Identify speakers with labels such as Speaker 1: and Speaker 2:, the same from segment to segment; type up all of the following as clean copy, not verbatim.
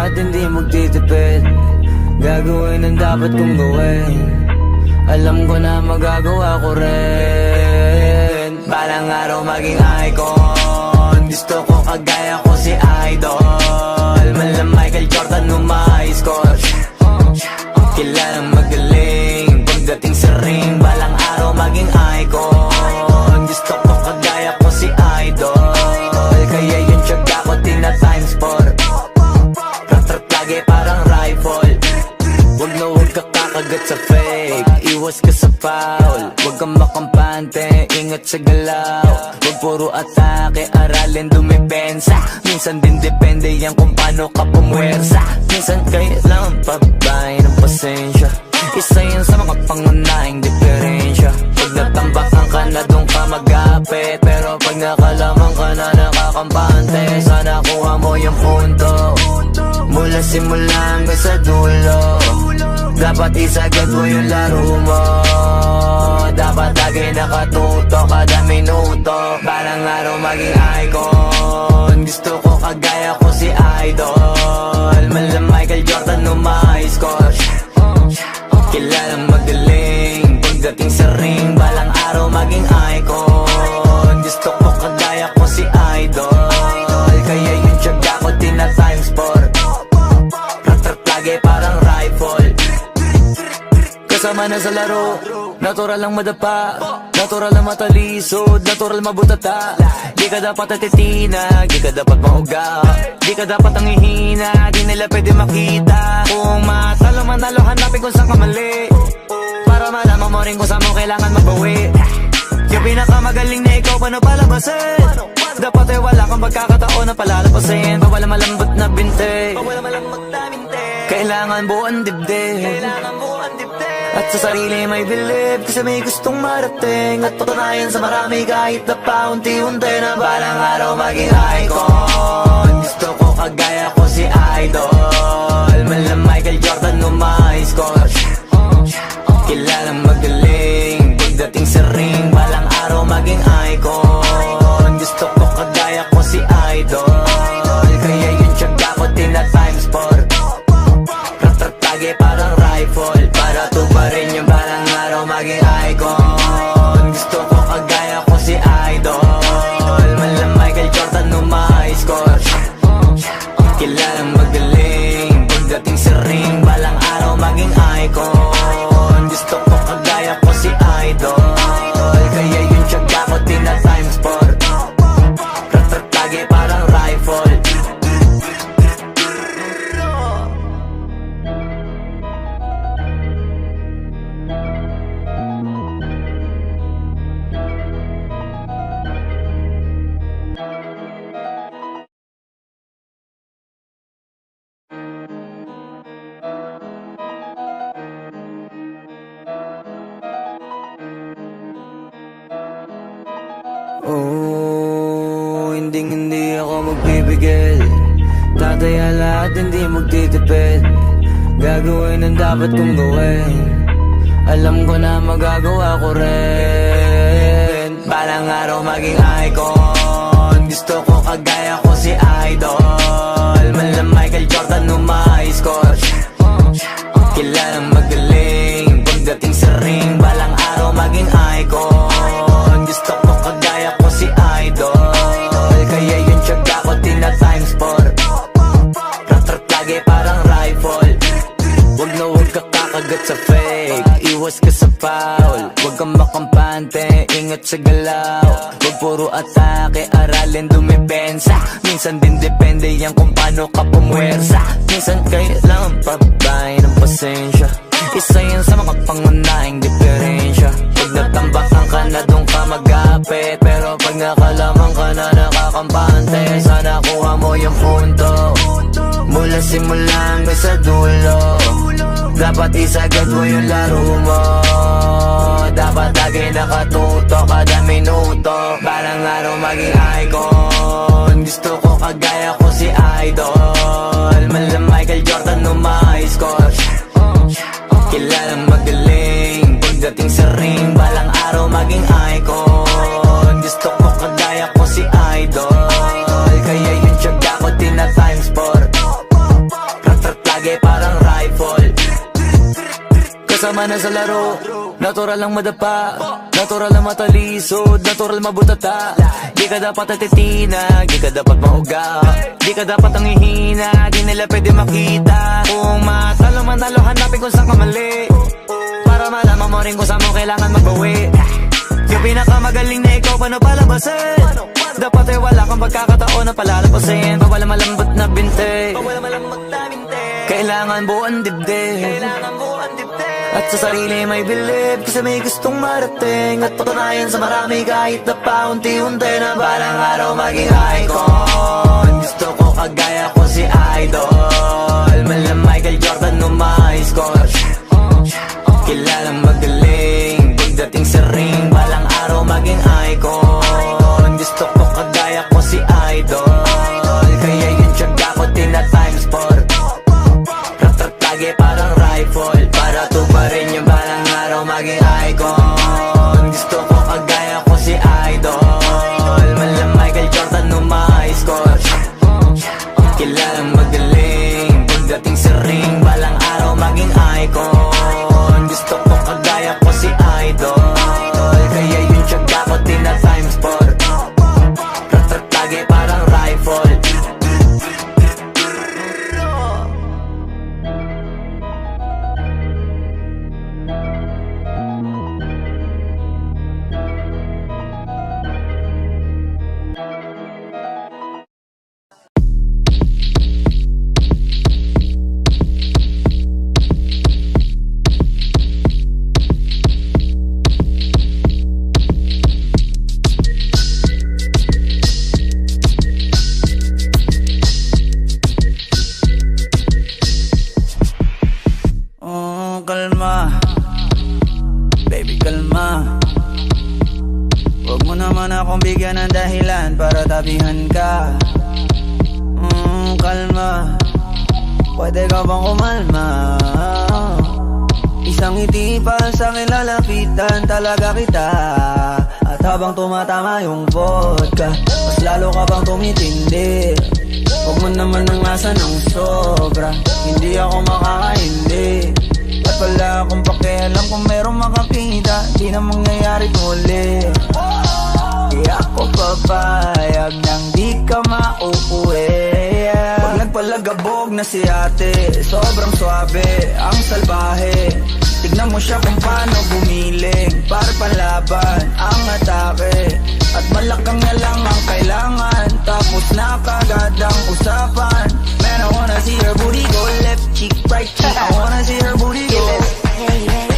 Speaker 1: lahat, hindi magtitipid. Gagawin ang dapat kong gawin. Alam ko na magagawa ko rin. Balang araw maging icon. Gusto ko kagaya ko si Idol. Mala Michael Jordan score. Kilalang magaling pagdating sa ring. Balang araw maging icon. Gusto ko kagaya ko si Idol. Kaya yung tiyaga ko tina times 4. Rat-rat lagi parang rifle. Huwag na huwag ka kakagat sa fake. Iwas ka sa foul. Huwag kang makampante, ingat sa galaw. Huwag puro atake, aralin dumipensa. Minsan din depende yan kung paano ka pumwersa. Minsan kailangan pabay ng pasensya. Isa yan sa mga pangunahing diferensya. Pag natambakan ka na doon ka mag-apit. Pero pag nakalaman ka na nakakampante, sana kuha mo yung punto. Mula simula hanggang sa dulo. Dapat isagad mo yung laro mo. Dapat lagi nakatuto kada minuto. Balang araw maging icon. Gusto ko kagaya ko si Idol. Mala Michael Jordan score. Kilalang magaling pagdating sa ring. Balang araw maging icon. Gusto ko kagaya ko si Idol. Kaya yung tiyaga ko tina times 4. Rat-rat lagi parang rifle. Kasama na sa laro, natural lang madapa, natural lang matalisod, natural mabutata. Di ka dapat atitina, di ka dapat mauga, di ka dapat ang ihina, di nila pwede makita. Kung matalo manalo, hanapin kung saan ka mali, para malaman mo rin kung saan mo kailangan magbawi. Yung pinakamagaling na ikaw, paano palabasin? Dapat ay wala kang pagkakataon na palalapasin. Bawala malambot na binte, kailangan buuan dibdib. At sa sarili may believe, kasi may gustong marating. At patunayan sa marami kahit na paunti-unti na balang araw maging icon. Gusto ko kagaya ko si Idol. Mala Michael Jordan score. Kilalang magaling pagdating sa ring. Balang araw maging icon. Gusto ko kagaya ko si Idol. Kaya yung tiyaga ko tina times 4. Rat-rat lagi parang rifle. Para tuparin yung balang araw maging icon. Gusto ko kagaya ko si Idol. Mala Michael Jordan score. Kilalang magaling pagdating sa ring. Balang araw maging icon. Gusto ko kagaya ko si Idol. Kaya yung tiyaga ko tina times 4. Rat-rat lagi parang rifle. Oh, hindi ako magpipigil. Tataya lahat, hindi magtitipid. Gagawin ang dapat kong gawin. Alam ko na magagawa ko rin. Balang araw maging icon. Gusto ko kagaya ko si Idol. Mala Michael Jordan score. Kilalang magaling pagdating sa ring. Balang araw maging icon. Gusto ko kagaya ko si Idol. Kaya yung tiyaga ko tina times 4. Rat-rat lagi parang rifle. Huwag na huwag ka kakagat sa fake. Iwas ka sa foul. Huwag kang makampante, ingat sa galaw. Huwag puro atake, aralin dumipensa. Minsan din depende yan kung paano ka pumwersa. Minsan kailangan pabay ng pasensya. Isa yan sa mga pangunahing diferensya. Pag natambakan ka na doon ka mag-apit. Pero pag nakalaman ka na nakakampante, sana kuha mo yung punto. Mula simula hanggang sa dulo. Dapat isagad mo yung laro mo. Dapat lagi nakatuto kada minuto. Balang araw maging icon. Gusto ko kagaya ko si Idol. Mala Michael Jordan score. Kilalang magaling pagdating sa ring. Balang araw maging icon. Gusto ko kagaya ko si Idol. Kaya yung tiyaga ko tina times 4. tama na sa laro. Natural lang madapa, natural lang matalisod, natural mabutata. Di ka dapat atitina, di ka dapat mauga, di ka dapat ang ihina, di nila pwede makita. Kung matalo man talo, hanapin kung saan ka mali, para malaman mo rin kung saan mo kailangan magbawi. Yung pinakamagaling na ikaw, paano palabasin? Dapat ay wala kang pagkakataon na palalapasin. Pawala malambot na binte, kailangan buuan dibdib, at sa sarili may believe, kasi may gustong marating at patunayan sa marami kahit na paunti-unti na balang araw maging icon. Gusto ko kagaya ko si Idol, mala Michael Jordan no my score. Kilalang magaling pagdating sa ring, balang araw maging icon. Gusto ko kagaya ko si Idol, kaya yung tiyaga ko tina times 4. Lagi parang rifle, para tuparin yung balang araw maging icon. Gusto ko kagaya ko si Idol, mala Michael Jordan no my score. Kilalang magaling pagdating sa ring, balang araw maging icon. Gusto ko kagaya ko si Idol, kaya yung tiyaga ko tina times 4. Lagi parang rifle.
Speaker 2: Kalma, baby kalma. Huwag mo naman akong bigyan ng dahilan para tabihan ka. Kalma, pwede ka bang kumalma? Isang ngiti pa sa akin lalapitan talaga kita, at habang tumatama yung vodka, mas lalo ka bang tumitindi. Huwag mo naman ang asa ng sobra, hindi ako makakaindi. At wala akong pakialam kung merong makakita, di na mangyayari muli. Di ako papayag nang di ka mauuwi. Pag nagpalagabog na si ate, sobrang swabe, ang salbahe. Tignan mo siya kung paano gumiling, para palaban ang atake. At malakang na lang ang kailangan, tapos na kagad ang usapan. Man, I wanna see her booty go left cheek, right cheek. I wanna see her booty go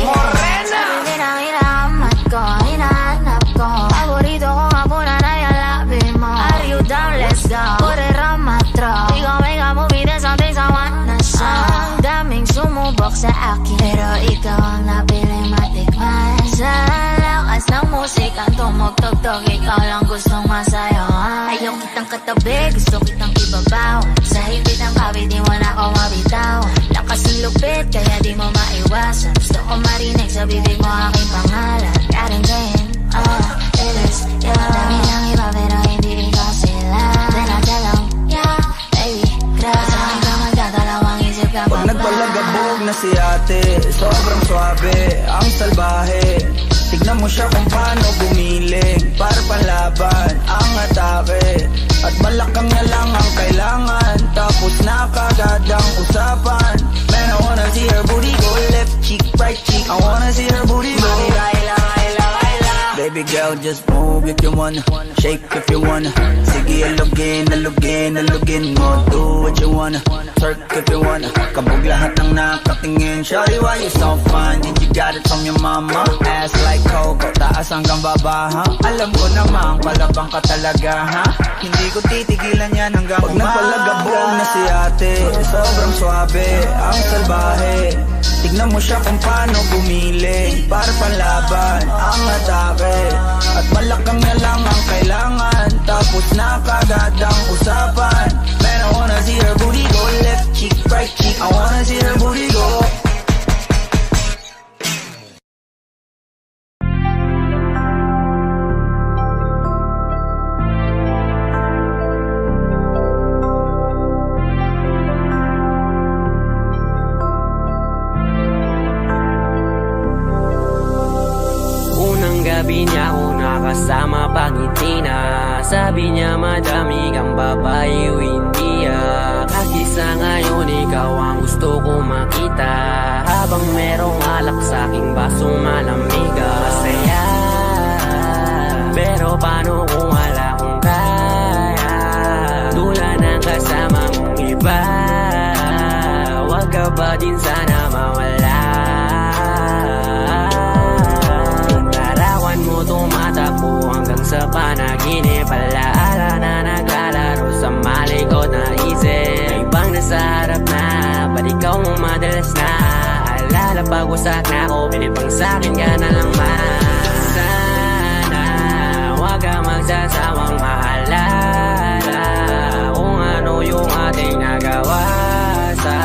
Speaker 2: Morena!
Speaker 3: Hinahanap ko, hinahanap ko. Paborito ko nga po na nayalapin mo. Are you down? Let's go. Correra matro. Ikaw ay kamumida something sa wanna show. Ang daming sumubok sa akin, pero ikaw ang napiling matikman. Sa lakas ng musikang tumugtog-tog, ikaw lang gustong masayawan. Ayaw kitang katabi, gusto kitang ibabaw. Sa higpit ng kawit, di mo na ako mabitaw. Lakas ng lupit, kaya di mo maiwasan. Gusto ko marinig sa bibig mo aking pangalan. Karen Jane, it is you. Dami ng iba pero hindi ikaw sila. Then I tell them, yeah, baby, grabe. Sa akin ka magdadalawang isip ka pa ba?
Speaker 2: Pag nagpalagabog na si ate, sobrang swabe, ang salbahe. Tignan mo siya kung paano gumiling, para palaban ang atake. At malakang na lang ang kailangan, tapos na kagad ang usapan. Man, I wanna see her booty go left cheek, right cheek. I wanna see her booty go Baby girl, just move if you wanna, shake if you wanna. Sige, alugin, alugin, alugin mo. Do what you wanna, twerk if you wanna. Kabog lahat ng nakatingin. Shawty, why you so fine? Did you got it from your mama? Ass like Coco, taas hanggang baba, ha? Alam ko namang palabang ka talaga, ha? Hindi ko titigilan yan hanggang umaga. Pag napalagabog na si ate, sobrang swabe, ang salbahe. Tignan mo siya kung paano gumiling, para panlaban ang atake. At malakang na lang ang kailangan, tapos na kagad ang usapan. Man, I wanna see her booty go left cheek, right cheek. I wanna see her booty go.
Speaker 4: nakasama pangiti na. Sabi niya madami kang babae o hindi At isa ngayon ikaw ang gusto ko makita. Habang merong alak sa aking basong malamig masaya. Pero paano kung wala kong kaya? Tula ng kasama mong iba. Wag ka ba din sana mawala? Larawan mo tumatakbo hanggang sa panaginip. Alaala na naglalaro sa malikot na isip. May ibang nasa harap na, ba't ikaw mo madalas na? Alala pag-usak na ako, pinipang sa'kin ka na lang sana. Huwag ka magsasawang maalala kung ano yung ating nagawa. Sa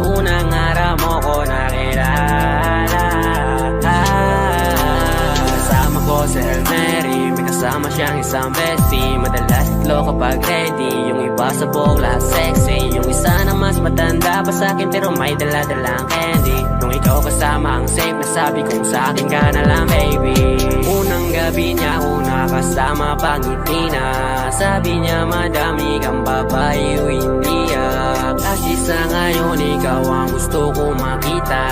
Speaker 4: unang araw mo ko nakilala. Kasama ko si Hail Mary, may kasama siyang isang bestie. Madalas itlo kapag ready, yung iba sa buhok lahat sexy. Yung isa na mas matanda pa sa'kin pero may dala-dalang candy. Nung ikaw kasama ang safe, nasabi kong sa'kin ka na lang baby. Unang gabi niya ako nakasama pangiti na. Sabi niya madami kang babae o hindi Kasi sa ngayon ikaw ang gusto ko makita.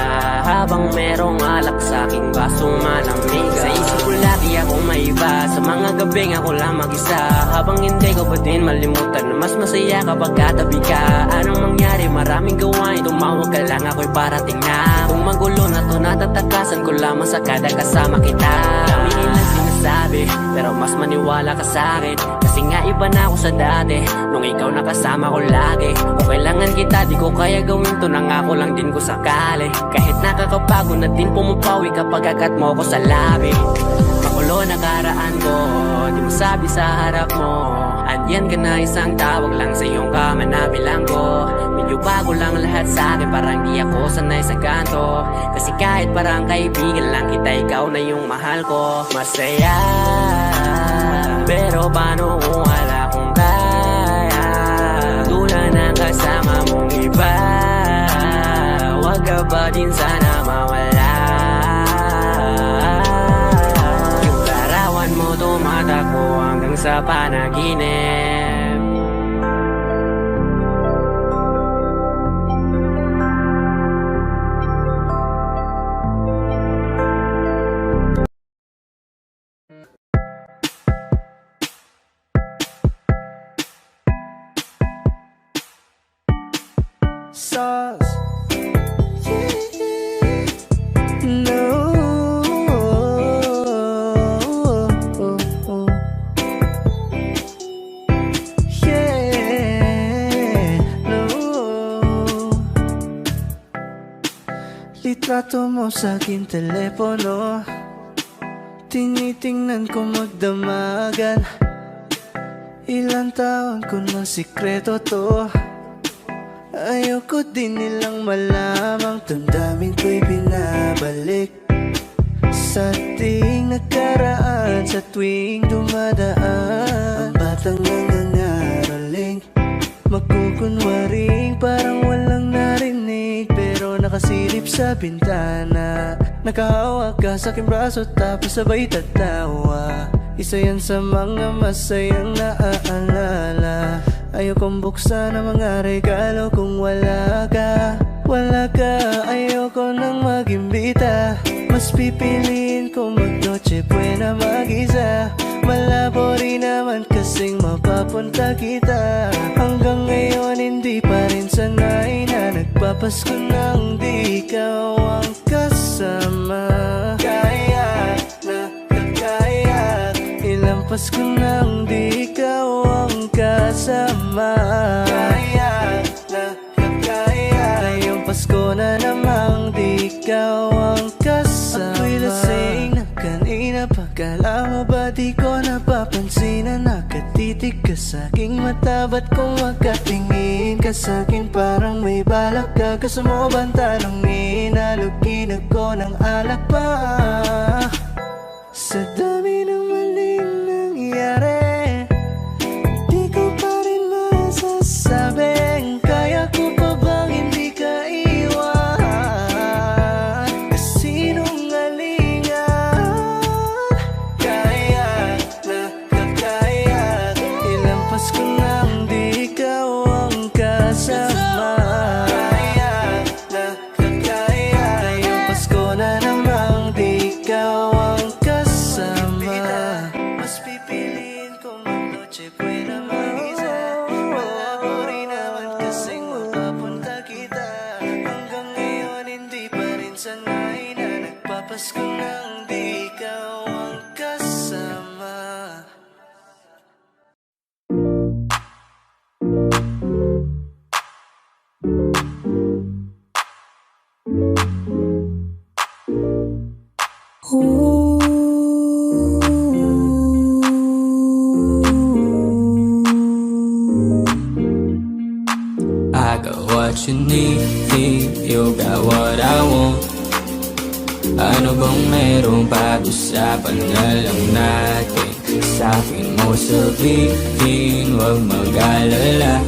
Speaker 4: Habang merong alak sa aking basong malamig. Sa isip ko lagi ako may iba. Sa mga gabing ako lang mag-isa. Habang hindi ko pa din malimutan na mas masaya kapag katabi ka. Anong mangyari? Maraming gawain. Tumawag ka lang ako'y parating na. Kung magulo na to natatakasan ko lamang sa kada kasama kita. Dami nilang sinasabi pero mas maniwala ka sa akin. Kasi nga iba na ako sa dati nung ikaw nakasama ko lagi. Kung kailangan kita di ko kaya gawin to, nangako lang din ko sakali. Kahit nakakabago na din pumapawi kapag agat mo ko sa labi. Makulo na karaan ko, di mo sabi sa harap mo. Andyan ka na isang tawag lang sa iyong kama na bilanggo. Medyo bago lang lahat sa akin, parang di ako sanay sa kanto. Kasi kahit parang kaibigan lang kita, ikaw na yung mahal ko. Masaya, pero paano kung wala kong kaya? Tula ng kasama mong iba. Wag ka ba din sana mawala? Yung larawan mo tumatakbo hanggang sa panaginip.
Speaker 2: Sauce. No. Yeah. No. Litrato mo sa aking telepono, tinitingnan ko magdamagan. Ilang taon ko ng sikreto to. Ayoko din nilang malamang damdamin ko'y binabalik sa ating nakaraan. Sa tuwing dumadaan ang batang nangangaraling, magkukunwaring parang walang narinig. Pero nakasilip sa bintana, nakahawak ka sa aking braso tapos sabay tatawa. Isa yan sa mga masayang naaalala. Ayokong buksan ang mga regalo kung wala ka. Wala ka, ayoko nang mag-imbita. Mas pipiliin ko mag-noche buena mag-isa. Malabo rin naman kasing mapapunta kita. Hanggang ngayon hindi pa rin sanay na nagpapasko nang di ikaw ang kasama. Kaya na kakaya, ilang Pasko nang di ikaw ang kasama. Kaya na kakaya, ngayong Pasko na namang di ikaw ang kasama. Ako'y lasing na kanina pa, kala mo ba di ko napapansin na nakatitig ka sa aking mata? Ba't kung makatingin ka sa akin parang may balak ka? Gusto mo bang tanongin? Halugin ako ng alak pa. Sa dami ng maling nangyari, di ko pa rin masasabing kaya ko pa bang hindi ka iwan? Kasinungalingan, kaya
Speaker 1: I got what you need, you got what I want. Ano bang meron pag-usapan na lang natin? Sa'kin mo sabihin, huwag mag-alala.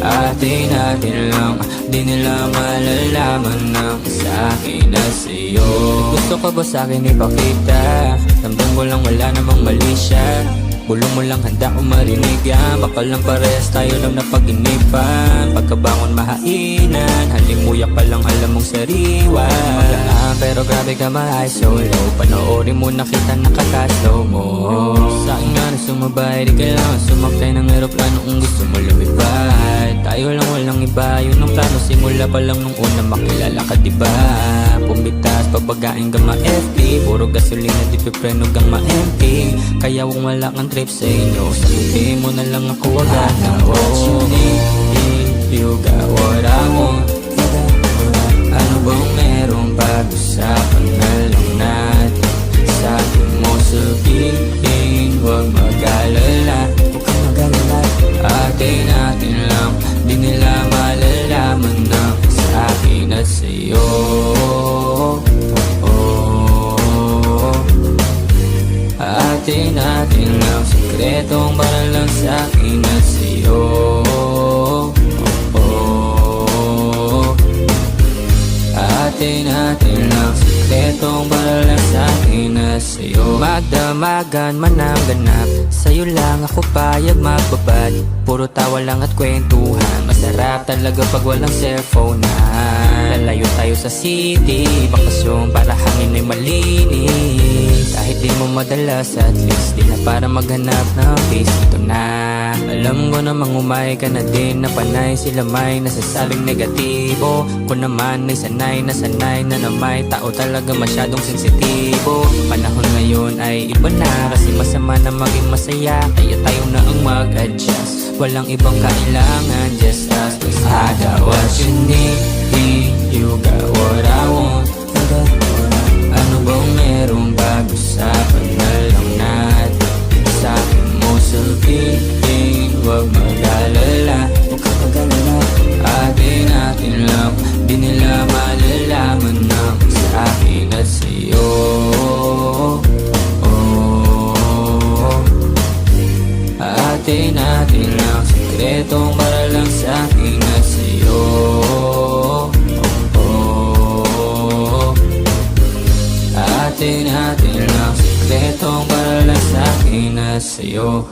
Speaker 1: Atin natin lang, di nila malalaman ng sa'kin na sa'yo. Gusto ka ba sa'kin ipakita? Ramdam ko lang wala namang mali siya. Bulong mo lang handa ko marinig yan. Baka lang parehas tayo lang napag-inipan. Pagkabangon mahainan, halimuyak pa lang alam mong sariwa. Maglaan pero grabe ka ma-high solo. Panoorin mo nakita nakaka-slow mo. Sa'kin nga na sumabay, di kailangan sumakay ng aeroplano kung gusto mo lumipad. Tayo lang walang iba, yun ang plano. Simula pa lang nung una makilala ka diba. Pumitas, pabagain ka ma-FP. Puro gasolina, di pipreno kang ma-MP. Kaya kung wala kang trip sa inyo, sabihin mo na lang ako agad na what you need, you got what I want. Ano bang merong pag-usapan na lang natin? Sa'kin mo sabihin, huwag mag-alala. Huwag kang mag-alala. Atin natin lang, di nila malalaman na sa'kin at sa'yo. Atin natin lang, sikretong para lang sa'kin at sa'yo. Atin natin lang, sikretong para lang sa'kin at sa'yo. Magdamagan man ang ganap, sa'yo lang ako payag magbabad. Puro tawa lang at kwentuhan, masarap talaga pag walang cellphone na. Lalayo tayo sa city, bakasyon para hangin ay malinis. Kahit di mo madalas, at least di na para maghanap ng peace. Ito na, alam ko namang umay ka na din na panay. Sila may nasasabing negatibo, ko naman ay sanay na may tao talaga masyadong sensitibo. Panahon ngayon ay iba na, kasi masama na maging masaya. Kaya tayo na ang mag-adjust, walang ibang kailangan, just us. Cause I got what you need, you got what I want. Ano bang merong pag-usapan na lang natin? Sa'kin mo sabihin, huwag mag-alala. Huwag kang mag-alala. Atin natin lang, di nila malalaman na sa'kin at sa'yo. Atin natin lang, sikretong para lang sa'kin at sa'yo. Atin natin lang, sikretong para lang sa'kin at sa'yo.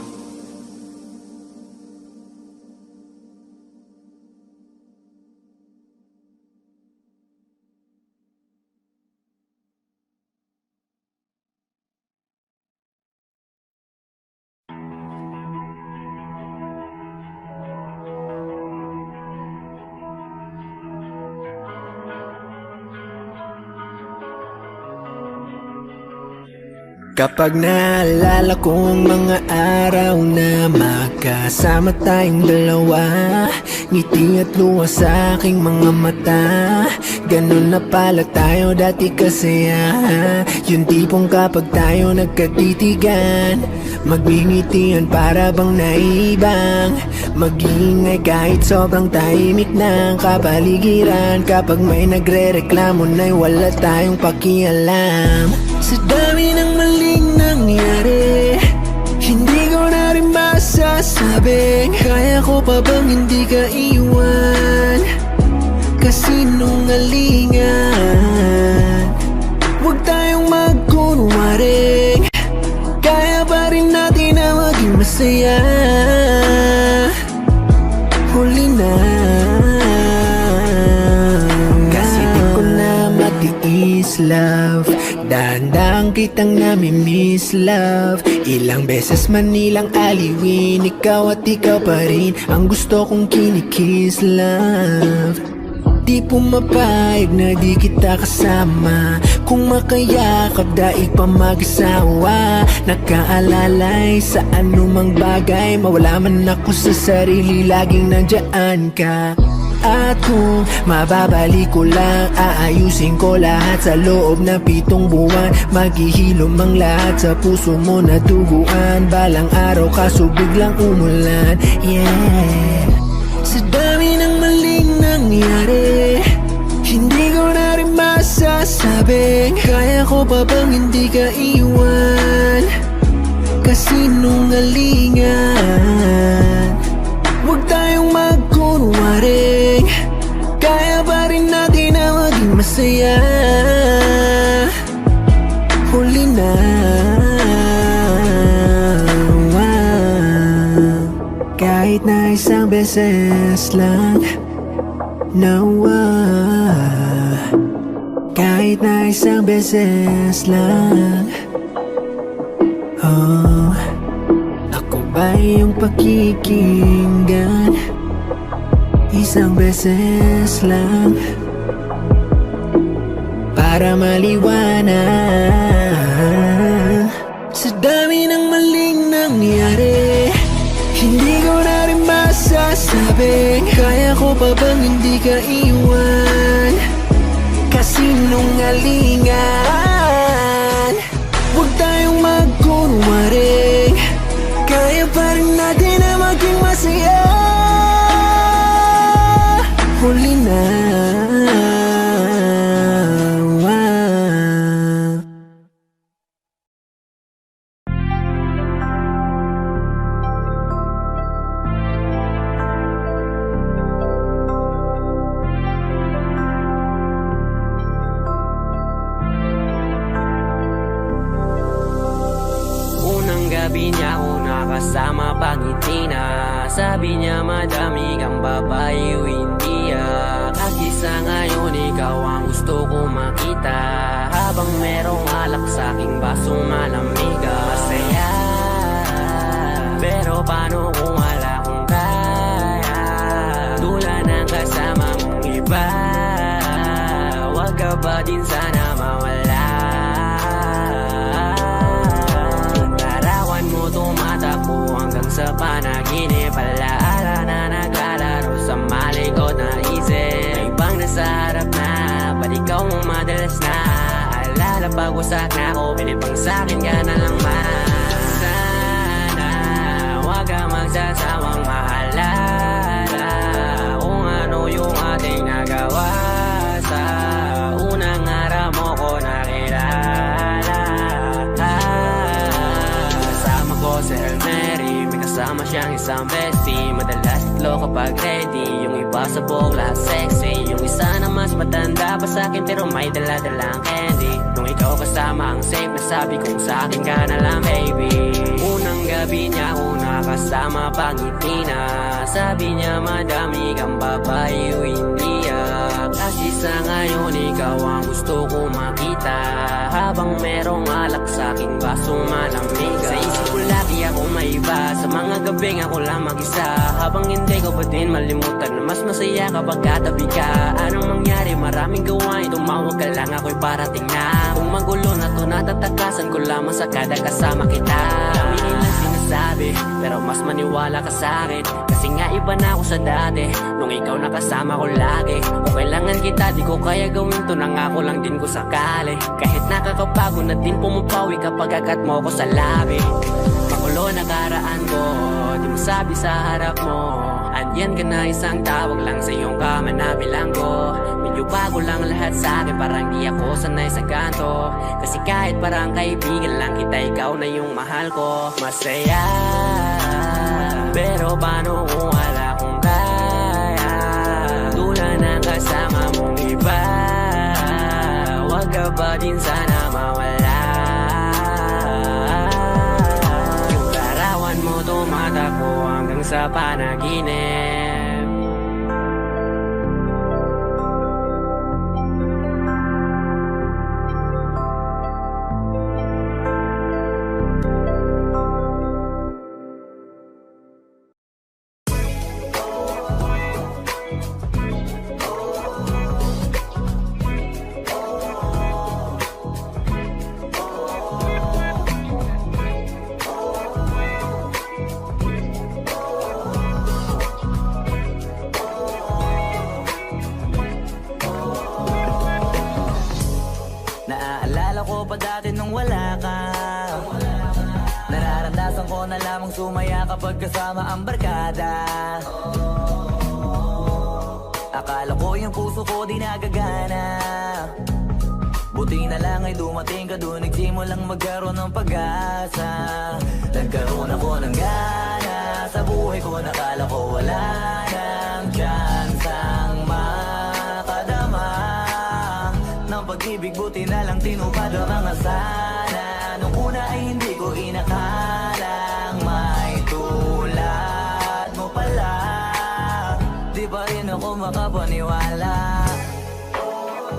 Speaker 2: Kapag naalala ko ang mga araw na magkasama tayong dalawa, ngiti at luha sa aking mga mata. Ganun na pala tayo dati kasaya. Yung tipong kapag tayo nagkatitigan, magbingitian para bang naibang. Mag-iingay kahit sobrang tahimik ng kapaligiran. Kapag may nagre-reklamo na'y wala tayong pakialam. Sa dami ng maling nangyari, hindi ko na rin masasabing kaya ko pa bang hindi ka iwan. Kasinungalingan, huwag tayong magkunwaring, kaya pa rin natin na maging masaya. Huli na, kasi di ko na matiis, love. Dahan-dahan kitang nami-miss, love. Ilang beses man nilang aliwin, ikaw at ikaw pa rin ang gusto kong kinikiss, love. Di pumapayag na di kita kasama, kung makayakap daig pa mag-asawa. Nakaalalay sa anumang bagay, mawala man ako sa sarili, laging nandiyan ka. At kung mababalik ko lang, aayusin ko lahat sa loob ng 7 buwan. Maghihilom ang lahat sa puso mo na duguan. Balang araw kaso biglang umulan, yeah. Sa dami ng maling nangyari, hindi ko na rin masasabing kaya ko pa bang hindi ka iwan. Kasinungalingan, huwag tayong magkunwaring kaya pa rin natin na maging masaya. Huli na, kahit na isang beses lang. Nawa, kahit na isang beses lang. Oh, ako ba yung pakikinggan? Isang beses lang para maliwanag. Sa dami ng maling nangyari, hindi ko na rin masasabing kaya ko pa bang hindi ka iwan. Kasinungalingan, huwag tayong magkunwaring kaya pa rin natin na maging masaya. Huli na,
Speaker 4: gabi niya ako nakasama pangiti na. Sabi niya madami kang babae o hindi Kagisa ngayon ikaw ang gusto ko makita. Habang merong alak sa aking basong malamig masaya. Pero paano kung wala kong kaya? Tula ng kasama mong iba. Wag ka ba din sana mawala? Sa panaginip, alaala na naglalaro sa malikot na isip. May ibang nasa harap na, ba't ikaw mo madalas na? Alala pag-usak na ako, pinipang sa'kin ka na lang man. Sana, wag ka magsasawang mahalala kung ano yung ating nagawa. Sa unang araw mo ko nakilala. Kasama ko si Mary, kasama siyang isang bestie. Madalas tatlo kapag ready, yung iba sa buhok lahat sexy. Yung isa na mas matanda pa sa'kin pero may dala-dalang candy. Nung ikaw kasama ang safe, nasabi kong sa'kin ka na lang baby. Unang gabi niya ako nakasama pangiti na. Sabi niya madami kang babae o hindi kasi sa ngayon ikaw ang gusto ko makita. Habang merong alak sa'king basong malamig, sa isip ko lagi ako may iba. Sa mga gabing ako lang mag-isa. Habang hindi ko pa din malimutan na mas masaya kapag katabi ka. Anong mangyari? Maraming gawain, tumawag ka lang ako'y parating na. Kung magulo na to natatakasan ko lamang sa kada kasama kita. Kami nilang sinasabi pero mas maniwala ka sa'kin. Kasi nga iba na ako sa dati nung ikaw nakasama ko lagi. Kung kailangan kita di ko kaya gawin to, nangako lang din ko sakali. Kahit nakakabago na din pumapawi kapag agat mo ko sa labi. Makulo na karaan ko, di mo sabi sa harap mo. Andyan ka na isang tawag lang sa iyong kama na bilanggo. Medyo bago lang lahat sa akin, parang di ako sanay sa kanto. Kasi kahit parang kaibigan lang kita, ikaw na yung mahal ko. Masaya, pero paano kung wala kong kaya? Tula ng kasama mong iba. Wag ka ba din sana mawala? Yung larawan mo tumatakbo hanggang sa panaginip.
Speaker 1: Naaalala ko pa dati nung wala ka. Nararamdasan ko na lamang sumaya kapag kasama ang barkada. Akala ko yung puso ko di nagagana. Buti na lang ay dumating ka doon, nagsimulang magkaroon ng pag-asa. Nagkaroon ako ng gana sa buhay ko, nakala ko wala nang tsansang makadama ng pag-ibig. Buti na lang tinupad ang mga sana. Nung una ay hindi ko inakalang may tulad mo pala. Di pa rin ako makapaniwala.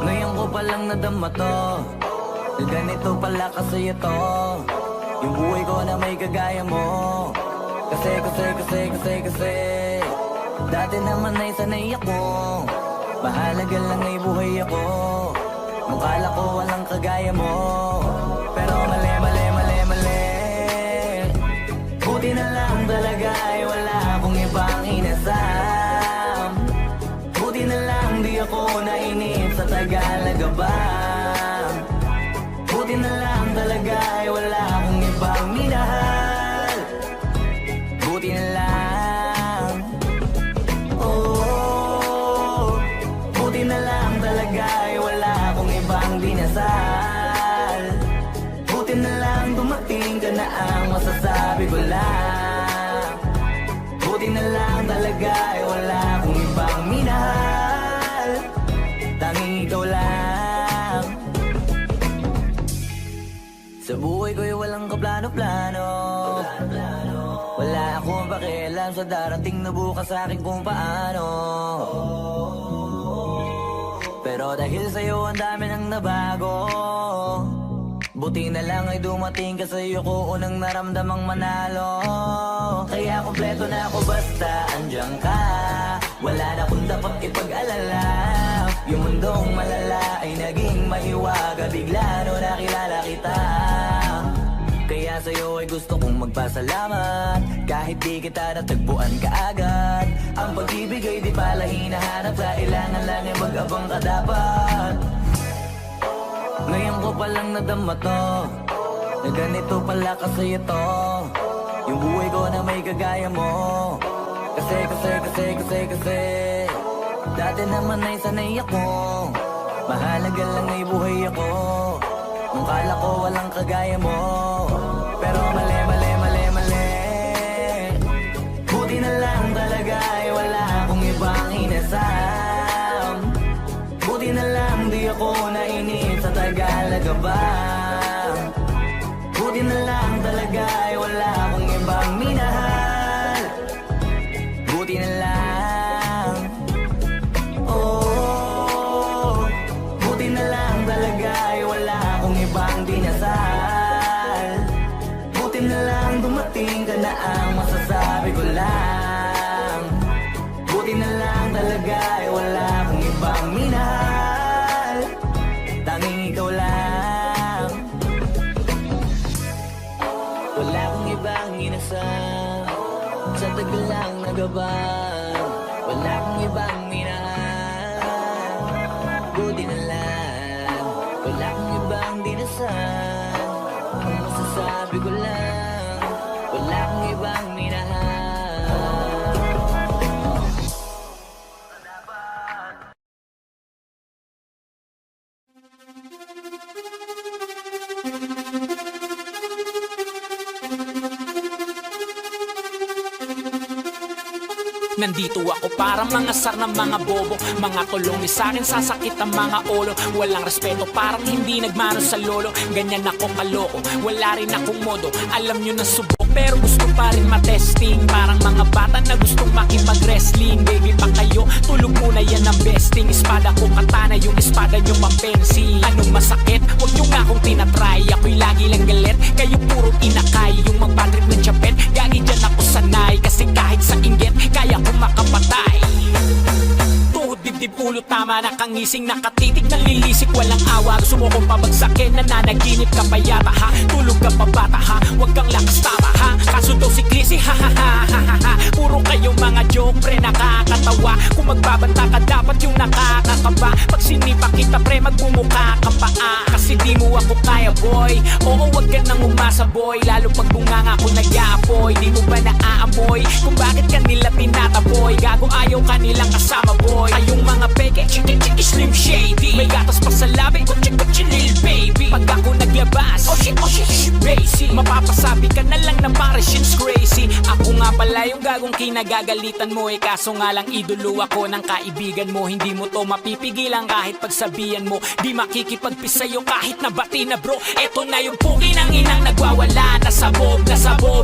Speaker 1: Ngayon ko palang nadama to, na ganito pala kasi ito, yung buhay ko na may kagaya mo. Kasi dati naman ay sanay ako, mahalaga lang ay buhay ako. Nung kala ko walang kagaya mo, pero mali. Buti na lang talaga ay wala akong ibang inasam. Buti na lang di ako nainip sa Tagalaga ba. Buti na lang talaga ay wala akong ibang minahal. Buti na lang, oh, buti na lang talaga ay wala akong ibang dinasal. Buti na lang dumating ka na ang masasabi ko lang. Buti na lang talaga ay wala akong ibang minahal. Tanging ikaw lang. Sa buhay ko'y walang kaplano-plano. Wala akong pakialam sa darating na bukas sa akin kung paano. Pero dahil sa'yo ang dami nang nabago. Buti na lang ay dumating ka sa'yo ko unang naramdamang manalo. Kaya kompleto na ako basta andyan ka. Wala na kung dapat ipag-alala. Yung mundong malala ay naging mahiwaga bigla no nakilala kita. Kaya sa'yo ay gusto kong magpasalamat. Kahit di kita natagpuan kaagad. Ang pag-ibig ay di pala hinahanap. Kailangan lang ay mag-abang ka dapat. Ngayon ko palang nadama to, na ganito pala kasi ito, yung buhay ko na may kagaya mo. Kasi dati naman ay sanay ako, mahalaga lang ay buhay ako. Nung kala ko walang kagaya mo, pero mali. Buti na lang talaga ay wala akong ibang inasam. Buti na lang di ako nainip sa Tagalaga ba. Buti na lang talaga ay wala akong ibang minahal. Buti na lang, oh, buti na lang talaga ay wala akong ibang dinasal. Buti na lang dumating ka na ang masasabi ko lang. Buti na lang talaga ay wala akong ibang minahal. Tanging ikaw lang. Wala akong ibang inasal sa tagal lang nagabang. Wala akong ibang minahal. Buti na lang. Wala akong ibang dinasal. Ang masasabi ko lang, wala akong ibang minahal.
Speaker 5: Nandito ako para mga sar ng mga bobo. Mga tulong ni sa'kin sasakit ang mga ulo. Walang respeto parang hindi nagmano sa lolo. Ganyan ako kaloko, wala rin akong modo. Alam nyo na subok pero gusto pa rin matesting. Parang mga bata na gustong makipag-wrestling. Baby pa kayo, tulog muna yan ang besting. Espada ko katana, yung espada nyo pampensi. Anong masakit? Huwag nyo nga akong tinatry. Ako'y lagi lang galit, kayo puro inakay. Yung magpatrip ng chapet, gagi dyan ako sanay. Kasi kahit sa inggit, kaya kong makapatay. Tuhod, dibdib, ulo, tama, nakangising, nakatitig, nalilisik, walang awa. Gusto mo kong pabagsakin, nananaginip ka pa yata ha. Tulog ka pa bata ha, huwag kang lakas tama ha. Kaso daw si Clissy, ha ha ha ha ha ha. Puro kayong mga joke pre, nakakatawa. Kung magbabanta ka dapat yung nakakakaba. Pag sinipa kita pre, magbumuka ka pa kasi di mo ako kaya boy. Oo, wag ka nang umasa boy. Lalo pag bunganga ko nag-aapoy. Di mo ba naaamoy kung bakit kanila tinataboy? Gago ayaw kanilang kasama boy. Kayong mga Slim Shady. May gatas pa sa labi, kutsi lil baby. Pag ako naglabas, oh shit, basic. Mapapasabi ka na lang na pare shit's crazy. Ako nga pala yung gagong kinagagalitan mo, eh kaso nga lang idolo ako ng kaibigan mo. Hindi mo to mapipigilan kahit pagsabihan mo. Di makikipagpis sa'yo kahit nabati na bro. Eto na yung pugi ng inang nagwawala. Nasabog,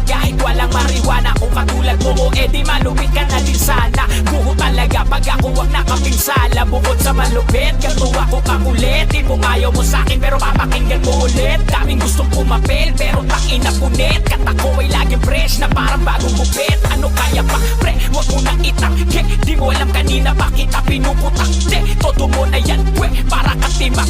Speaker 5: kahit walang mariwana. Kung katulad mo o di malupit ka na din sana. Buho talaga pag ako ang nakapinsala. Bukod sa malupit, ganto ako kakulit. Di mo ayaw mo sa'kin pero papakinggan mo ulit. Daming gustong pumapel pero takin na punit. Katako ay laging fresh na parang bagong bupit. Ano kaya pa pre, wag mo nang itangke. Di mo alam kanina pa kita pinuputak. Todo mo na yan pwe, para kang timak.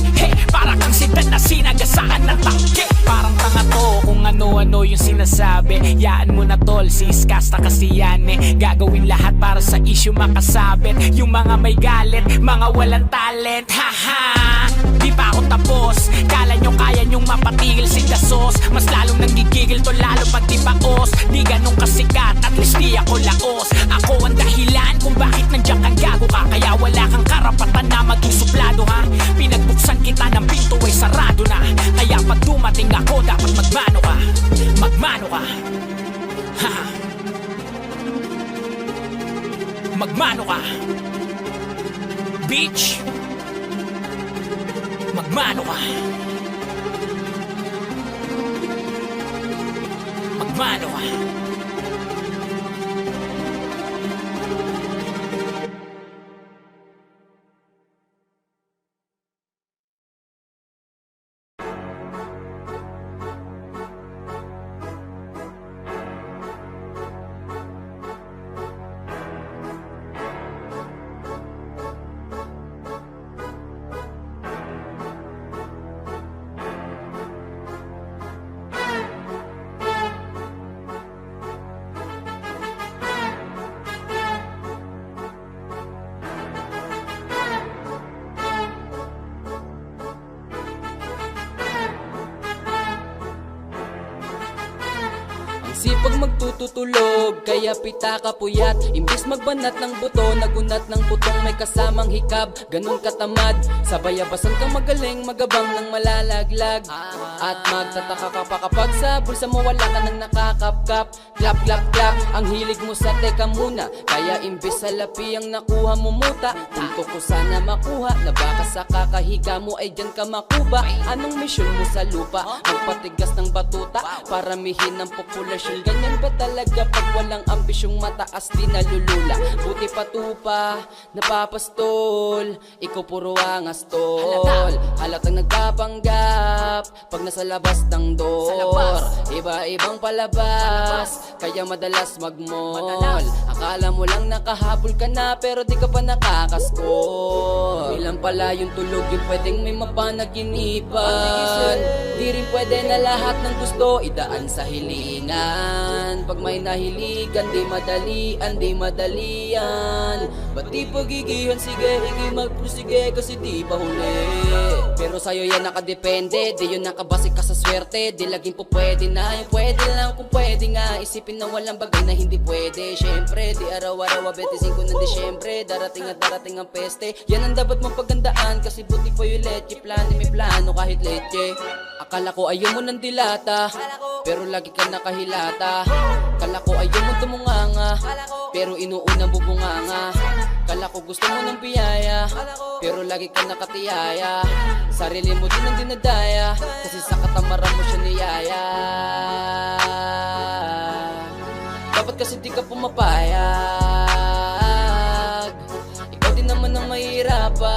Speaker 5: Para kang sidan na sinagasaan ng tangke. Parang tanga to kung ano-ano yung sinasabi. Yaan mo na tol, siskasta kasi yan eh. Gagawin lahat para sa issue makasabit. Yung mga may galit, mga walang talent. Haha, di pa ako tapos. Kala nyo kaya nyong mapatigil si Dasos. Mas lalong nanggigigil to lalo pag di baos. Di ganun kasikat, at least di ako laos. Ako ang dahilan kung bakit nandiyan kang gago ka. Kaya wala kang karapatan na maging suplado ha. Pinagbuksan kita ng pinto ay sarado na. Kaya pag dumating ako dapat magmano ka. Magmano ka. Haha, magmano ka. Bitch, magmano ka. Magmano ka.
Speaker 6: Sipag magtututulog, kaya pita ka puyat. Imbis magbanat ng buto, nagunat ng putong may kasamang hikab. Ganun katamad, sabayabasan ka magaling, magabang ng malalaglag. At magtataka ka pa kapag sa bulsa mo wala ka nang nakakapkap. Clap, clap, clap, ang hilig mo sa teka muna. Kaya imbis sa lapi ang nakuha mo muta. Punto ko sana makuha, na baka sa kakahiga mo ay dyan ka makuba. Anong misyon mo sa lupa? Magpatigas ng batuta, paramihin ng populasyon. Ganyan ba talaga pag walang ambisyong mataas di nalulula? Buti patupa, napapastol, ikaw puro angas tol. Halatang nagpapanggap pag nasa labas ng door. Iba-ibang palabas, kaya madalas magmall. Akala mo lang nakahabol ka na pero di ka pa nakakaskol. Ilan pala yung tulog yung pwedeng may mapanaginipan. Di rin pwede na lahat ng gusto idaan sa hilingan. Pag may nahiligan, di madalian. Ba't di pagigihan, sige, hindi magprosige kasi di pa huli. Pero sa'yo yan nakadepende, di yun nakabase ka sa swerte. Di laging po pwede na, yung pwede lang kung pwede nga. Isipin na walang bagay na hindi pwede. Syempre, di araw-araw 25 ng Disyembre. Darating at darating ang peste. Yan ang dapat mong pagandaan, kasi buti pa yung leche. Plano may plano kahit leche. Akala ko ayaw mo ng dilata, pero lagi ka nakahilata. Kala ko ayaw mo tumunganga, pero inuunang bubunganga. Kala ko gusto mo ng biyaya, pero lagi ka nakatiyaya. Sarili mo din ang dinadaya, kasi sa katamaran mo siya niyaya. Dapat kasi di ka pumapayag, ikaw din naman ang mahirapan.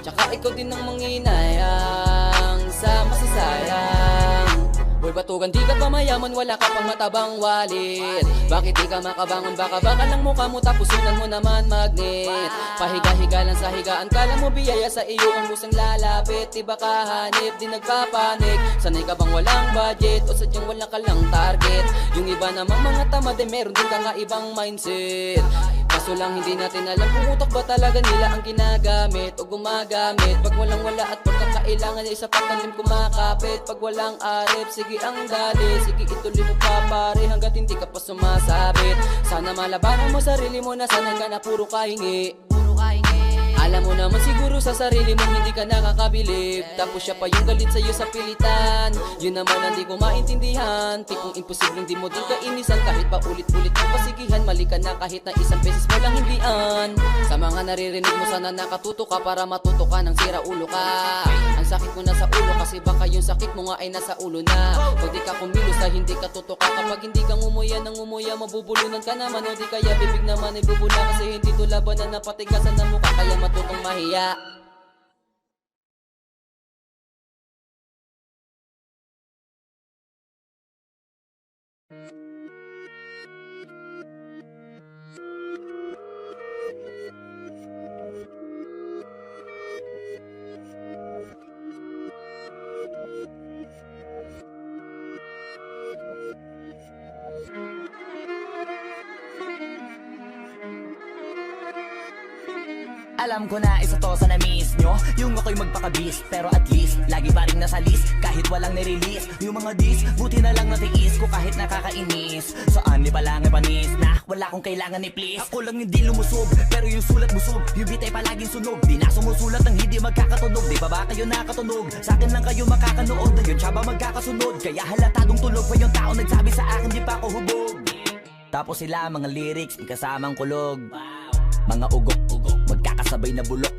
Speaker 6: Tsaka ikaw din ang manghinayang sa masasayang. Boy, batugan di ka pa mayaman, wala ka pang matabang wallet. Bakit di ka makabangon, baka lang mukha mo tapos sunan mo naman magnet. Pahiga-higa lang sa higaan, kala mo biyaya sa iyo ang musang lalapit. Di ba kahanip, di nagpapanik. Sanay ka bang walang budget o sadyang wala ka lang target? Yung iba namang mga tamad eh meron din ka nga ibang mindset. Kaso lang hindi natin alam kung utak ba talaga nila ang ginagamit o gumagamit. Pag walang wala at pagkakain kailangan ay isa patalim kumakapit. Pag walang arip, sige ang dali, sige ituloy mo pa pare hanggat hindi ka pa sumasabit. Sana malabanan mo sarili mo na sanay ka na puro kahingi. Alam mo naman siguro sa sarili mo hindi ka nakakabilib. Tapos siya pa yung galit sa'yo sa pilitan. Yun naman ang di ko maintindihan. Tipong imposibleng di mo din kainisan. Kahit pa ulit-ulit mo pasigihan, mali ka na kahit na isang beses mo lang hindian. Sa mga naririnig mo sana nakatuto ka para matuto ka ng sira ulo ka. Ang sakit mo na sa ulo kasi baka yung sakit mo nga ay nasa ulo na. Pag di ka kumilos na hindi ka tutuka. Kapag hindi ka ngumuya ng ngumuya, mabubulunan ka naman. O di kaya bibig naman ay bubula kasi hindi to labanan na patigasan ng mukha kaya matutong mahiya.
Speaker 1: Alam ko na isa to sa na-miss nyo, yung ako'y magpakabis. Pero at least, lagi pa rin nasa list kahit walang nirelease. Yung mga dis, buti na lang natiis ko kahit nakakainis. Saan ni palang panis na wala kong kailangan ni please. Ako lang hindi lumusog, pero yung sulat busog. Yung bitay palaging sunog, di na sumusulat ng hindi magkakatunog. Di ba ba kayo nakatunog? Sa akin lang kayo makakanood, na yun siya ba magkakasunod? Kaya halatadong tulog pa yung tao nagsabi sa akin di pa ako hubog. Tapos sila mga lyrics, may kasamang kulog. Mga ugok-ugok, magkakasabay na bulok.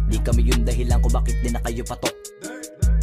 Speaker 1: Di kami yung dahilan kung bakit di na kayo patok.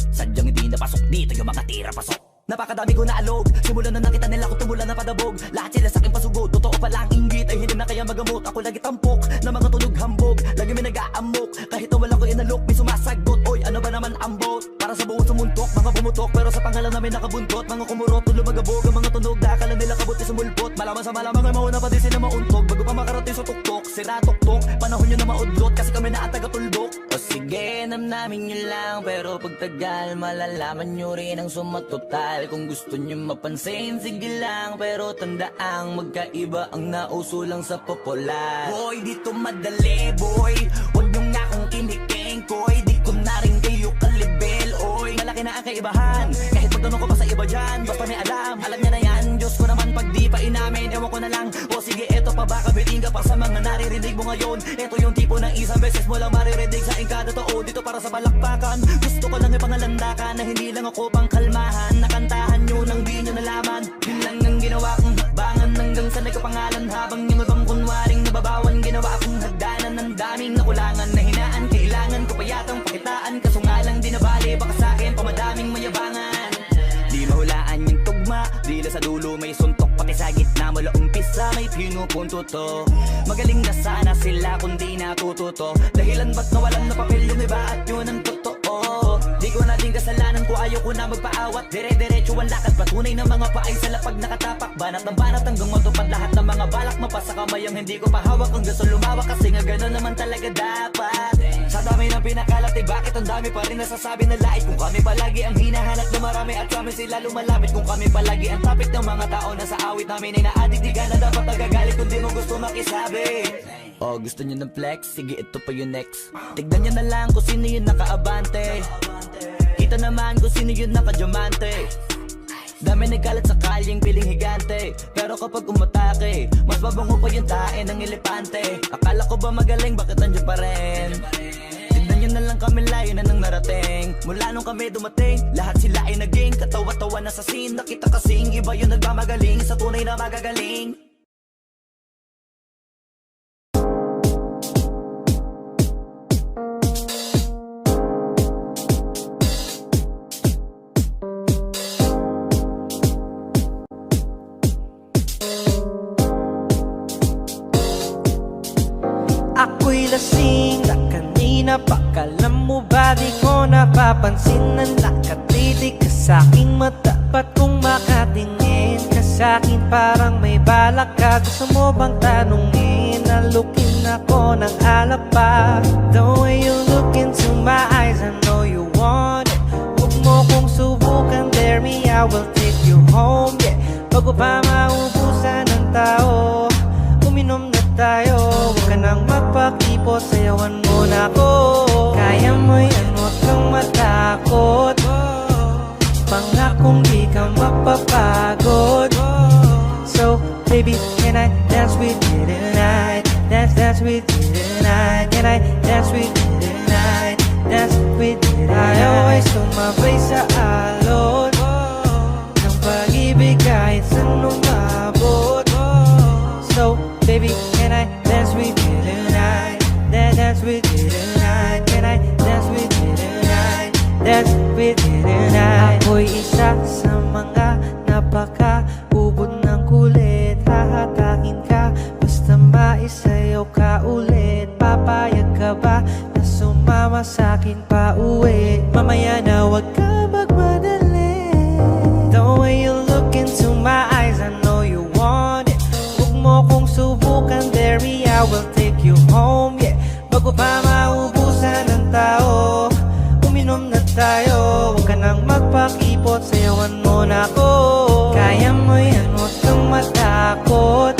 Speaker 1: Sadyang hindi napasok dito yung mga tira pasok. Napakadami ko na alog, simulan na nakita nila ko tumula na padabog. Lahat sila sa akin pasugod, totoo pala ang inggit ay hindi na kaya magamot. Ako lagi tampok, na mga tunog hambog. Lagi may nag-aamok, kahit na wala ko inalok. May sumasagot, oy ano ba naman ang bot? Para sa buong sumuntok, mga bumutok. Pero sa pangalan namin nakabuntot. Mga kumurot, tulo magabog, ang mga tunog. Dakala nila kabuti sumulpot. Malaman sa malamang ay mauna pa din sila mauntog. Bago pa makarating sa tuktok, sira tuktok. Panahon nyo na maudlot, kasi kami na ang taga-tuldok. O sige, namnamin nyo lang. Pero pagtagal, malalaman nyo rin ang sumatotal. Kung gusto nyo mapansin, sige lang. Pero tandaang magkaiba ang nauso lang sa popular. Boy, dito madali, boy. Huwag nyo nga akong kiniking, koy. Di ko na rin kayo kalibel, oy. Malaki na ang kaibahan, kahit pagtanong ko pa sa iba dyan. Basta may alam niya na yan. Diyos ko naman pag di pa inamin, ewan ko na lang. O sige, eto pa baka biting ka pa sa mga naririnig mo ngayon. Eto yung tipo ng isang beses mo lang maririnig sa kada tao. Dito para sa balakbakan, gusto ko lang ipangalandakan na hindi lang ako pang kalmahan. Nakantahan nyo nang di nyo nalaman. Yun lang ang ginawa kong hakbangan hanggang sa nagkapangalan. Habang yung ibang kunwaring nababawan, ginawa akong hagdanan ng daming nakulangan na hinaan. Kailangan ko pa yatang pakitaan, kaso nga lang di nabali. Baka sa akin pamadaming mayabangan. Di mahulaan yung tugma, dila sa dulo may suntok. Pati sa gitna mula umpisa may pinupunto to. Magaling na sana sila kung di natututo. Dahilan ba't nawalan na papel yung iba at yun ang totoo. Di ko na din kasalanan ko, ayaw ko na magpaawat. Dire-diretso ang lakad, patunay ng mga paay sa lapag nakatapak. Banat ng banat hanggang matupad lahat ng mga balak. Mapasa kamay ang hindi ko pahawak hanggang sa lumawak. Kasi nga gano'n naman talaga dapat. Sa dami ng pinakalat eh bakit ang dami pa rin nasasabi na lait. Kung kami palagi ang hinahanap na marami at kami sila lumalapit. Kung kami palagi ang topic ng mga tao na sa awit namin ay na-addict. Di ka na dapat nagagalit kung di mo gusto makisabi. Oh, gusto nyo ng flex? Sige, ito pa yung next. Tignan nyo na lang kung sino yung nakaabante. Kita naman kung sino yung nakadiamante. Dami nagkalat sa kalyeng piling higante. Pero kapag umatake, mas mabango pa yung tae ng elepante. Akala ko ba magaling, bakit nandiyan pa rin? Tignan nyo na lang kami, layo na nang narating. Mula nung kami dumating, lahat sila ay naging katawa-tawa na sa scene. Nakita kasing iba yung nagmamagaling sa tunay na magagaling.
Speaker 7: Ako'y lasing na kanina pa. Alam mo ba di ko napapansin? Ang nakatitig ka sa'king mata. Ba't kung makatingin ka sa'kin parang may balak ka? Gusto mo bang tanungin? Nalukin ako ng alapa. The way you look into my eyes, I know you want it. Huwag mo kong subukan, dare me, I will take you home, yeah. Bago pa maubusan ng tao, uminom na tayo. Huwag ka nang magpakipot, sayawan mo na ako. Kaya mo yan, huwag kang mapapagod. So baby, can I dance with you tonight? Dance with you tonight. Can I dance with you tonight? Dance with you tonight. Always sumabay sa alon ng pag-ibig kahit saan umabot. So baby, can I dance with you tonight? Dance with you tonight. Can I dance with you tonight? Dance with you tonight. Ako'y isa sa mga napaka-ubod ng kulit. Hahatakin ka basta maisayaw ka ulit. Papayag ka ba na sumama sa'kin pa uwi? Mamaya na wag ka magmadali. The way you look into my eyes, I know you want it. Huwag mo kong subukan, baby, I will take you home, yeah. Bago pa maubusan ng tao, uminom na tayo. Huwag ka nang magpakipot, sayawan mo na ako. Kaya mo yan, huwag kang matakot.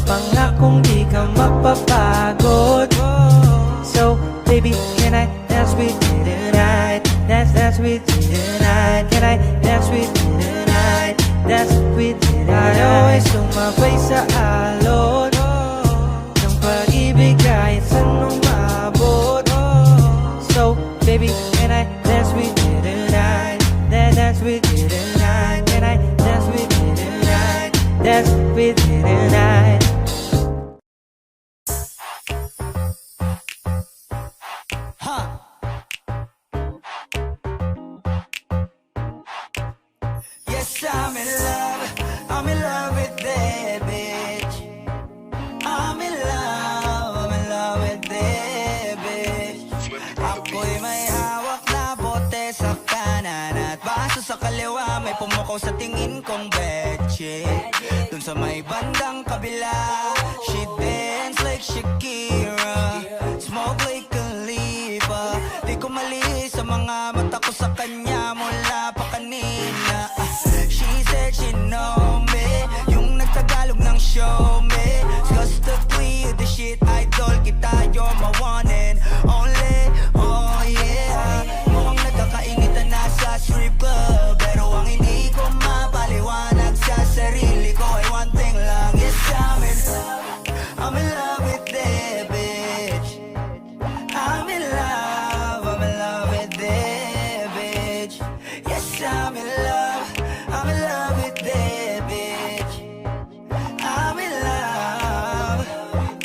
Speaker 7: Pangakong di ka mapapagod. So, baby, can I dance with you tonight? Dance with you tonight. Can I dance with you tonight? Dance with you tonight. Always sumabay sa alon ng pag-ibig kahit saan umabot. So, baby, can I dance with you tonight? Dance with you tonight. Can I dance with you tonight? Dance with you tonight.
Speaker 2: Yes, I'm in love with that bitch. I'm in love with that bitch. Ako'y may hawak na bote sa kanan at baso sa kaliwa, may pumukaw sa tingin kong betche. Dun sa may bandang kabila, she dance like Shakira, smoke like Khalifa. Di ko mali sa mga mata ko sa kanya mula pa kanina. She said she know me, yung nagtagalog ng show me. Disgustingly the shit, idol kita, you're my one and only. Oh yeah, mukhang nagkakainitan na sa strip club, pero ang hindi ko mapaliwanag sa sarili ko ay one thing lang. Yes, I'm in love with that bitch. I'm in love with that bitch. Yes, I'm in love with that bitch. I'm in love.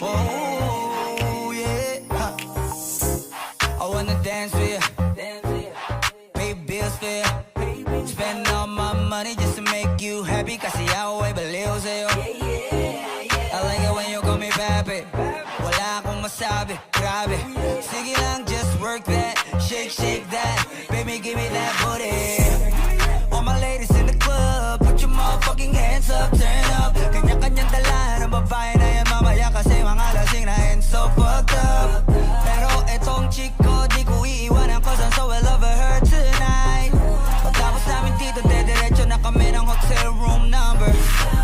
Speaker 2: Oh yeah. I wanna dance with you, pay bills for you, spend all my money just to make you happy. Kasi ako ay baliw sa'yo. I like it when you call me papi. Wala akong masabi, grabe. Sige lang, just work that, shake that. Baby, give me that booty. All my ladies in the club, put your motherfucking hands up, turn up. Kanya-kanyang dala ng babae na yan mamaya, kasi mga lasing na and so fucked up. Pero etong chick ko, di ko iiwanan, cause I'm so in love with her tonight. Pagkapos namin dito, dediretso na kami ng hotel room number.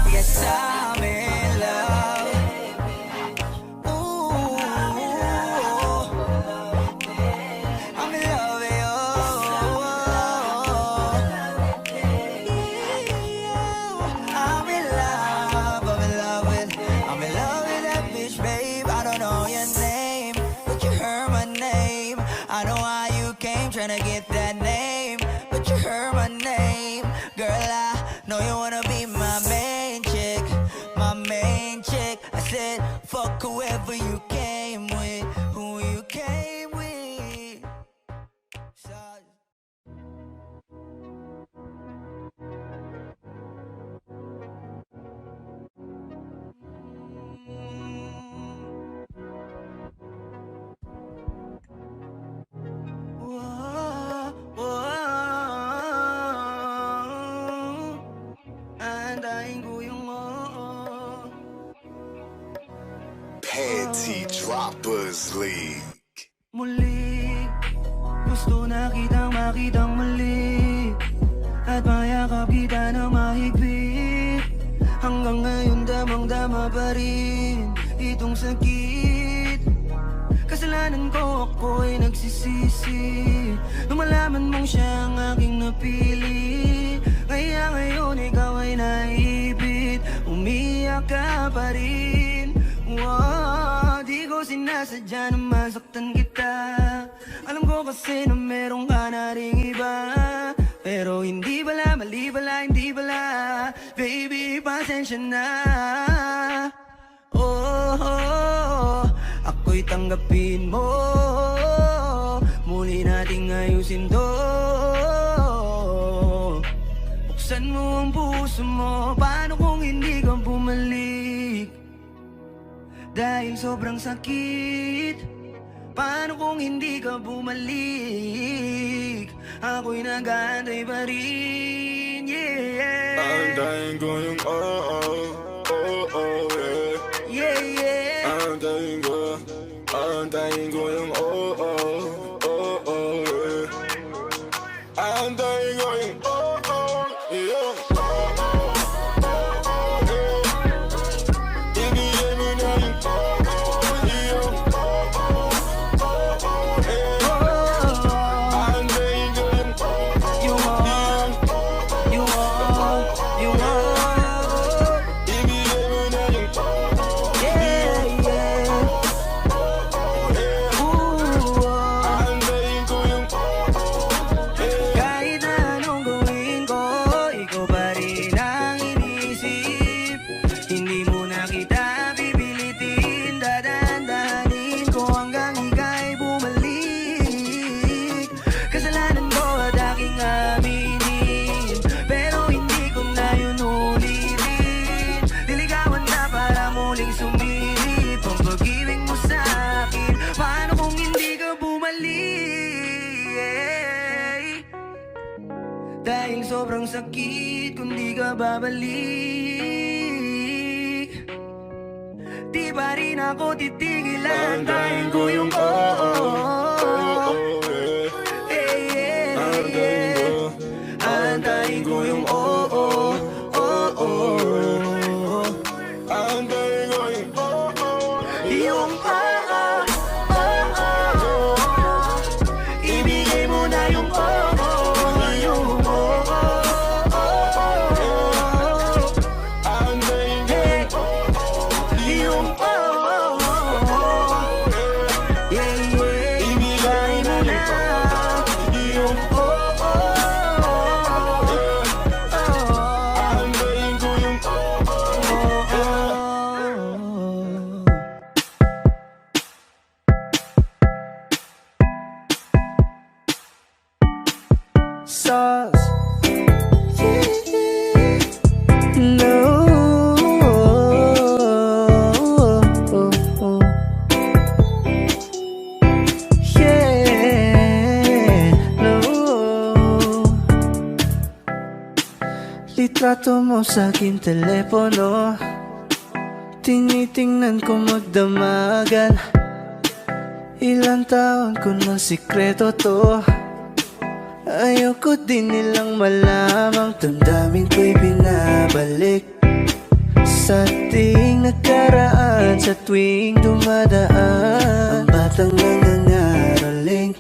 Speaker 2: Yes, I'm in love. Ooh, I'm in love with you. I'm in love with that bitch, babe. I don't know your name, but you heard my name. I know how you came, tryna get that name, but you heard my name. Girl, I know you wanna be my main chick, my main chick. I said, fuck whoever you came with, who you came with. Andahin ko yung
Speaker 8: Panty Droppers League.
Speaker 2: muli. Gusto na kitang makitang muli, at mayakap kita na mahigpit. Hanggang ngayon damang-dama pa rin itong sakit. Kasalanan ko, ako'y nagsisisi nung malaman mong siya ang aking napili. Ngayon Kaya ngayon ikaw ay naipit, umiyak ka pa rin. Di ko sinasadya na masaktan kita. Alam ko kasi na meron ka na ring iba, pero hindi bala, mali bala, hindi bala. Baby, pasensya na. Ako'y tanggapin mo, muli nating ayusin to. Buksan mo ang puso mo, paano kung hindi ka bumalik? Dahil sobrang sakit, paano kung hindi ka bumalik? Ako'y nag-aantay pa rin, yeah.
Speaker 8: Aantayin ko yung yeah.
Speaker 2: Yeah.
Speaker 8: Aantayin ko yung yeah. Aantayin ko yung yeah. Ibigay mo na yung yeah. Aantayin ko yung
Speaker 2: You want, you want, you want.
Speaker 8: ibigay mo na yung
Speaker 2: Yeah, yeah. Ooh,
Speaker 8: aantayin ko yung
Speaker 2: kahit na anong gawin ko, ikaw pa rin ang inisip. Hindi mo na kita pipilitin, dadandahanin ko hanggang ika'y bumalik. Kasalanan ko at aking aminin, pero hindi ko na yun ulitin. Diligawan na para muling sumilip ang pag-ibig mo sa akin. Paano kung hindi ka bumalik? Dahil sobrang sakit kung di ka babalik. Di pa rin ako titigil, aantayin ko yung aantayin ko yung
Speaker 8: aantayin ko yung
Speaker 2: ibigay mo na yung
Speaker 8: aantayin ko
Speaker 2: yung yeah, yeah. Ibigay mo na yung
Speaker 8: aantayin ko yung
Speaker 2: sauce. No. Yeah. No. Litrato mo sa aking telepono, tinitingnan ko magdamagan. Ilang taon ko ng sikreto to, ayoko din nilang malamang. Damdamin ko'y binabalik sa ating nakaraan, sa tuwing dumadaan. Ang batang nangangaraling,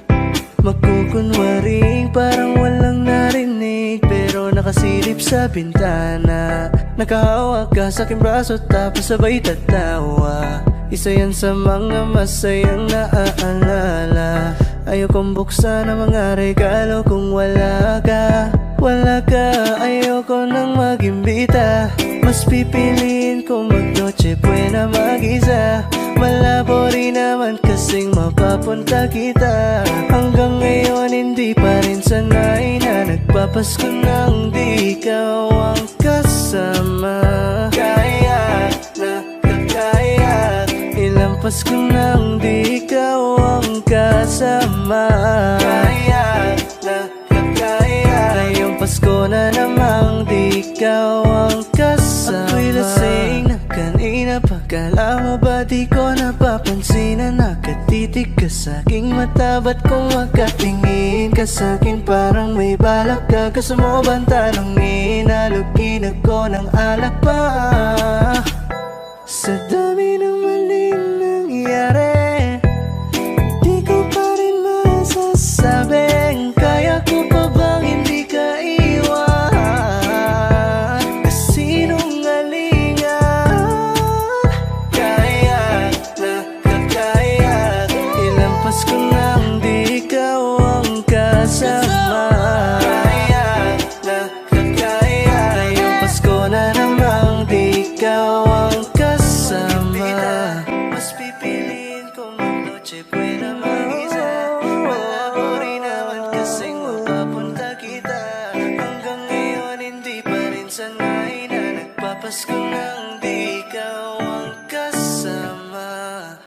Speaker 2: magkukunwaring parang walang narinig, pero nakasilip sa bintana. Nakahawak ka sa aking braso tapos sabay tatawa. Isa yan sa mga masayang naaalala. Ayokong buksan ang mga regalo kung wala ka. Wala ka, ayoko nang mag-imbita. Mas pipiliin kong mag-noche buena mag-isa. Malabo rin naman kasing mapapunta kita. Hanggang ngayon hindi pa rin sanay na nagpapasko nang di ikaw ang kasama. Kaya na kakaya, ilang Pasko nang di ikaw ang kasama. Kaya na kakaya, ngayong Pasko na namang di ikaw ang kasama. Ako'y lasing na kanina pa, kala mo ba di ko napapansin na nakatitig ka sa aking mata? Ba't kung makatingin ka sa akin parang may balak ka? Gusto mo bang tanongin? Alugin ako ng alak pa. Sa dami ng maling nangyari